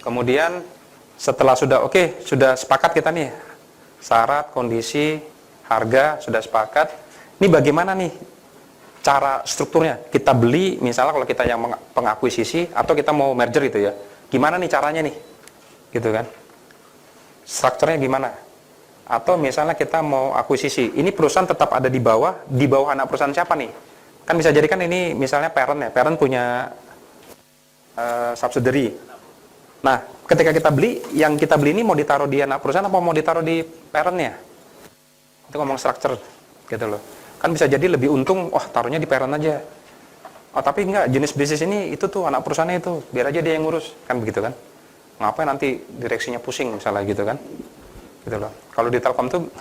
Kemudian setelah sudah oke, sudah sepakat kita nih, syarat, kondisi, harga sudah sepakat. Ini bagaimana nih cara strukturnya? Kita beli, misalnya kalau kita yang pengakuisisi atau kita mau merger itu ya, gimana nih caranya nih, gitu kan? Strukturnya gimana? Atau misalnya kita mau akuisisi, ini perusahaan tetap ada di bawah anak perusahaan siapa nih? Kan bisa jadi kan ini misalnya parent ya, parent punya subsidiary. Nah, ketika kita beli, yang kita beli ini mau ditaruh di anak perusahaan apa mau ditaruh di parentnya? Itu ngomong structure, gitu loh. Kan bisa jadi lebih untung, taruhnya di parent aja. Oh, tapi enggak, jenis bisnis ini itu tuh anak perusahaannya itu, biar aja dia yang ngurus, kan begitu kan? Ngapain nanti direksinya pusing misalnya gitu kan? Gitu loh. Kalau di Telkom tuh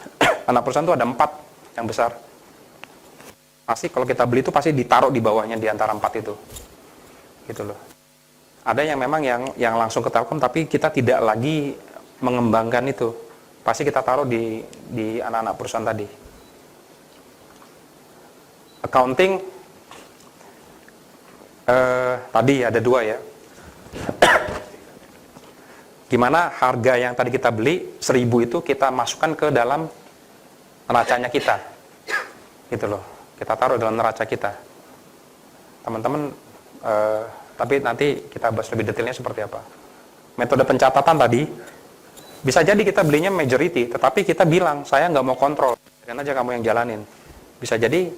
anak perusahaan tuh ada 4 yang besar. Pasti kalau kita beli itu pasti ditaruh di bawahnya di antara 4 itu. Gitu loh. Ada yang memang yang langsung ke Telkom tapi kita tidak lagi mengembangkan itu. Pasti kita taruh di anak-anak perusahaan tadi. Accounting tadi ada 2 ya. Gimana harga yang tadi kita beli 1.000 itu kita masukkan ke dalam neracanya kita, gitu loh. Kita taruh dalam neraca kita, teman-teman. Tapi nanti kita bahas lebih detailnya seperti apa. Metode pencatatan tadi bisa jadi kita belinya majority, tetapi kita bilang saya nggak mau kontrol, biarin aja kamu yang jalanin. Bisa jadi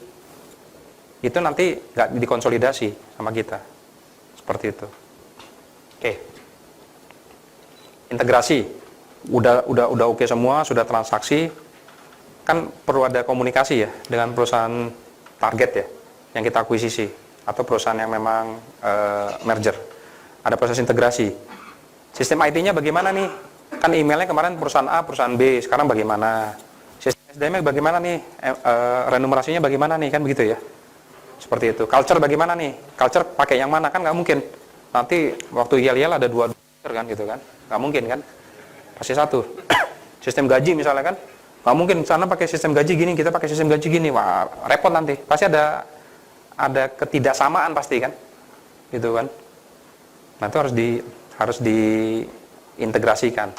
itu nanti nggak dikonsolidasi sama kita, seperti itu. Oke. Integrasi udah oke semua, sudah transaksi, kan perlu ada komunikasi ya dengan perusahaan target ya yang kita akuisisi atau perusahaan yang memang merger. Ada proses integrasi. Sistem IT-nya bagaimana nih? Kan emailnya kemarin perusahaan A, perusahaan B, sekarang bagaimana? Sistem SDM-nya bagaimana nih? Renumerasinya bagaimana nih? Kan begitu ya. Seperti itu. Culture bagaimana nih? Culture pakai yang mana? Kan nggak mungkin. Nanti waktu yel-yel ada 2 kan gitu kan. Nggak mungkin kan, pasti 1. Sistem gaji misalnya kan, nggak mungkin sana pakai sistem gaji gini, kita pakai sistem gaji gini, wah repot nanti. Pasti ada ketidaksamaan pasti kan, gitu kan. Nah itu harus diintegrasikan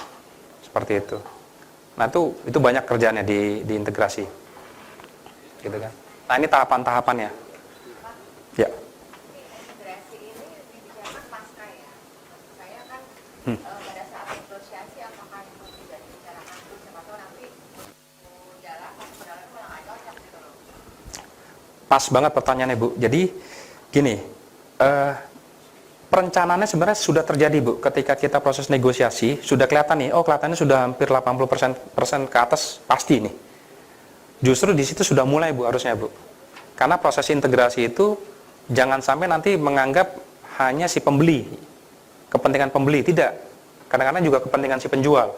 seperti itu. Nah itu banyak kerjaannya diintegrasi, gitu kan. Nah ini tahapan-tahapannya. Ya. Integrasi ini dibicarakan pasca ya. Saya kan pada saat negosiasi apakah itu tidak dibicarakan dulu, siapa tahu nanti jalan masuk ke dalam malah nggak cocok gitu loh. Pas banget pertanyaannya Bu. Jadi gini, perencanaannya sebenarnya sudah terjadi Bu. Ketika kita proses negosiasi sudah kelihatan nih, kelihatannya sudah hampir 80% ke atas pasti nih. Justru di situ sudah mulai Bu harusnya Bu. Karena proses integrasi itu jangan sampai nanti menganggap hanya si pembeli, kepentingan pembeli, tidak. Kadang-kadang juga kepentingan si penjual.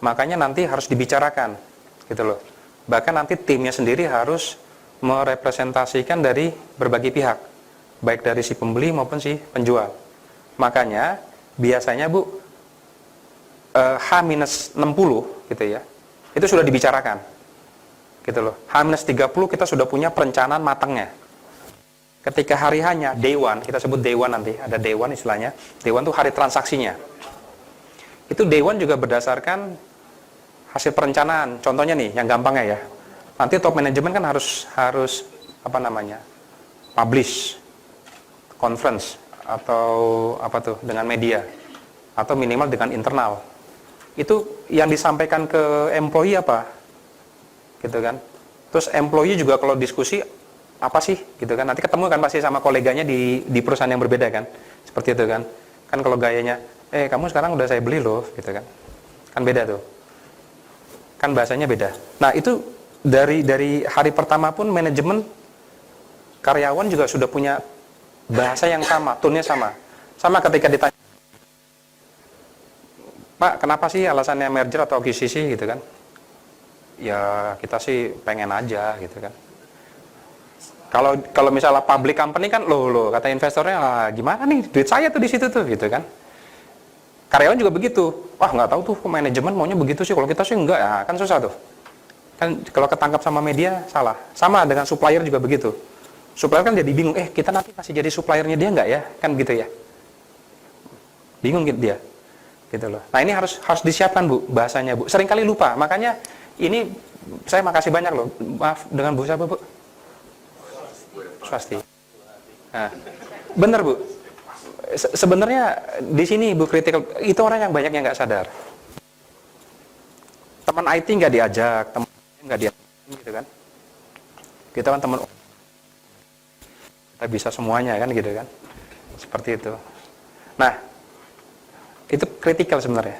Makanya nanti harus dibicarakan, gitu loh. Bahkan nanti timnya sendiri harus merepresentasikan dari berbagai pihak, baik dari si pembeli maupun si penjual. Makanya biasanya Bu H-60 gitu ya, itu sudah dibicarakan, gitu loh. H-30 kita sudah punya perencanaan matangnya. Ketika hari hanya day one, kita sebut day one nanti, ada day one istilahnya. Day one itu hari transaksinya. Itu day one juga berdasarkan hasil perencanaan. Contohnya nih, yang gampangnya ya. Nanti top manajemen kan harus publish conference atau dengan media atau minimal dengan internal. Itu yang disampaikan ke employee apa? Gitu kan. Terus employee juga kalau diskusi apa sih gitu kan, nanti ketemu kan pasti sama koleganya di perusahaan yang berbeda kan, seperti itu kan. Kan kalau gayanya kamu sekarang udah saya beli loh gitu kan beda tuh kan, bahasanya beda. Nah itu dari hari pertama pun manajemen karyawan juga sudah punya bahasa yang sama, tone-nya sama ketika ditanya, Pak kenapa sih alasannya merger atau akuisisi gitu kan, ya kita sih pengen aja gitu kan. Kalau misalnya public company kan loh kata investornya gimana nih duit saya tuh di situ tuh gitu kan. Karyawan juga begitu. Wah nggak tahu tuh manajemen maunya begitu sih. Kalau kita sih enggak ya kan susah tuh. Kan kalau ketangkap sama media salah. Sama dengan supplier juga begitu. Supplier kan jadi bingung. Kita nanti masih jadi suppliernya dia enggak ya? Kan gitu ya. Bingung gitu dia. gitu loh. Nah ini harus disiapkan Bu bahasanya Bu. Seringkali lupa, makanya ini saya makasih banyak loh. Maaf dengan Bu siapa Bu? Swasti. Nah, bener Bu. Sebenarnya di sini Bu kritikal itu orang yang banyak yang nggak sadar. Teman IT nggak diajak, teman nggak diajak, gitu kan? Kita kan teman, kita bisa semuanya kan gitu kan? Seperti itu. Nah, itu kritikal sebenarnya.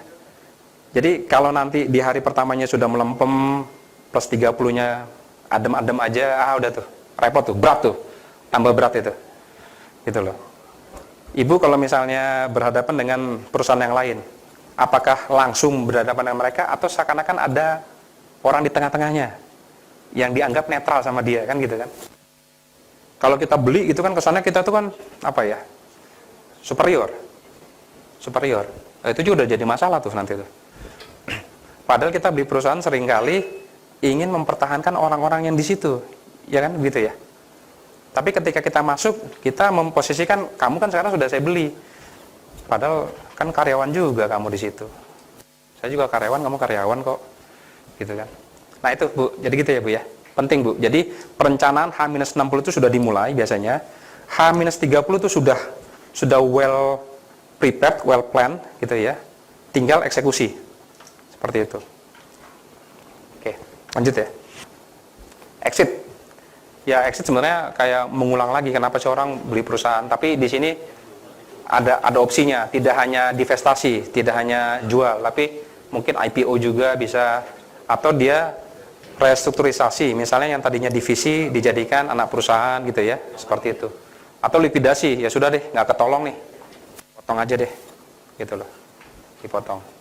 Jadi kalau nanti di hari pertamanya sudah melempem plus 30-nya adem-adem aja, udah tuh repot tuh, berat tuh, tambah berat itu, gitu loh. Ibu kalau misalnya berhadapan dengan perusahaan yang lain, apakah langsung berhadapan dengan mereka atau seakan-akan ada orang di tengah-tengahnya yang dianggap netral sama dia kan gitu kan? Kalau kita beli itu kan kesannya kita tuh kan apa ya? Superior. Nah, itu juga udah jadi masalah tuh nanti tuh. Padahal kita beli perusahaan seringkali ingin mempertahankan orang-orang yang di situ, ya kan gitu ya. Tapi ketika kita masuk, kita memposisikan kamu kan sekarang sudah saya beli. Padahal kan karyawan juga kamu di situ. Saya juga karyawan, kamu karyawan kok. Gitu kan. Nah itu Bu, jadi gitu ya Bu ya. Penting Bu. Jadi perencanaan H-60 itu sudah dimulai biasanya. H-30 itu sudah well prepared, well planned gitu ya. Tinggal eksekusi. Seperti itu. Oke, lanjut ya. Exit. Ya exit sebenarnya kayak mengulang lagi kenapa sih orang beli perusahaan. Tapi di sini ada opsinya, tidak hanya divestasi, tidak hanya jual, tapi mungkin IPO juga bisa, atau dia restrukturisasi, misalnya yang tadinya divisi dijadikan anak perusahaan gitu ya, seperti itu. Atau likuidasi, ya sudah deh, nggak ketolong nih, potong aja deh, gitu loh, dipotong.